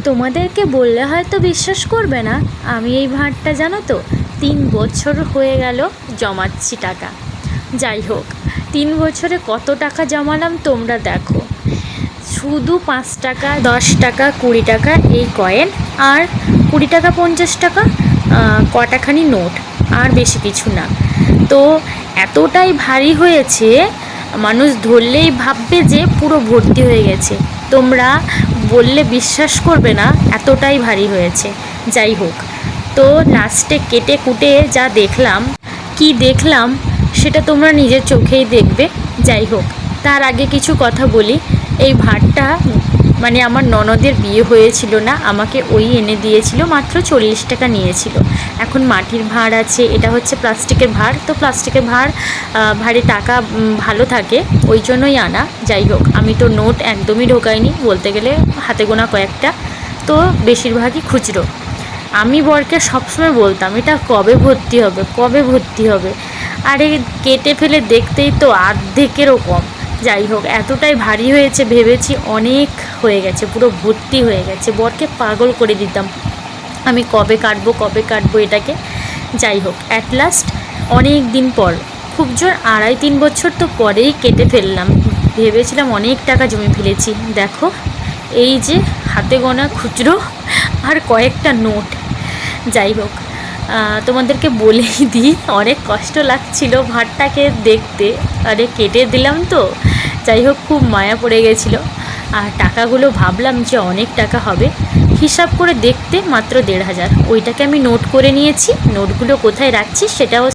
তোমাদেরকে বললে হয়তো বিশ্বাস করবে না, আমি এই ভাঁড়টা জানো তো 3 বছর হয়ে গেল জমাচ্ছি টাকা। যাই হোক, 3 বছরে কত টাকা জমালাম তোমরা দেখো। শুধু 5 টাকা, 10 টাকা, 20 টাকা এই কয়েন, আর 20 টাকা 50 টাকা কটাখানি নোট, আর বেশি কিছু না। তো এতটাই ভারী হয়েছে, মানুষ ধরলেই ভাববে যে পুরো ভর্তি হয়ে গেছে। তোমরা বললে বিশ্বাস করবে না, এতটাই ভারী হয়েছে। যাই হোক, তো লাস্টে কেটে কুটে যা দেখলাম, কি দেখলাম সেটা তোমরা নিজের চোখেই দেখবে। যাই হোক, তার আগে কিছু কথা বলি। এই ভাঁড়টা মানে আমার ননদের বিয়ে হয়েছিল না, আমাকে ওই এনে দিয়েছিল, মাত্র 40 টাকা নিয়েছিল। এখন মাটির ভাঁড় আছে, এটা হচ্ছে প্লাস্টিকের ভাঁড়। তো প্লাস্টিকের ভাঁড়ে টাকা ভালো থাকে, ওই জন্যই আনা। যাই হোক, আমি তো নোট একদমই ঢোকাইনি, বলতে গেলে হাতে গোনা কয়েকটা, তো বেশিরভাগই খুচরো। আমি বরকে সবসময় বলতাম এটা কবে ভর্তি হবে, কবে ভর্তি হবে। আরে কেটে ফেলে দেখতেই তো অর্ধেকেরও কম। যাই হোক, এতটাই ভারী হয়েছে, ভেবেছি অনেক হয়ে গেছে, পুরো ভর্তি হয়ে গেছে। বরকে পাগল করে দিতাম আমি, কবে কাটবো এটাকে। যাই হোক, অ্যাট লাস্ট অনেক দিন পর, খুব জোর 2.5-3 বছর তো পরেই কেটে ফেললাম। ভেবেছিলাম অনেক টাকা জমে ফেলেছি। দেখো, এই যে হাতে গোনা খুচরো আর কয়েকটা নোট। যাই হোক, তোমাদেরকে বলেই দিই, অনেক কষ্ট লাগছিল ভাঁড়টাকে দেখতে। আরে কেটে দিলাম তো, যাই হোক, খুব মায়া পড়ে গেছিলো। আর টাকাগুলো ভাবলাম যে অনেক টাকা হবে, হিসাব করে দেখতে মাত্র 1,500। ওইটাকে আমি নোট করে নিয়েছি। নোটগুলো কোথায় রাখছি সেটাও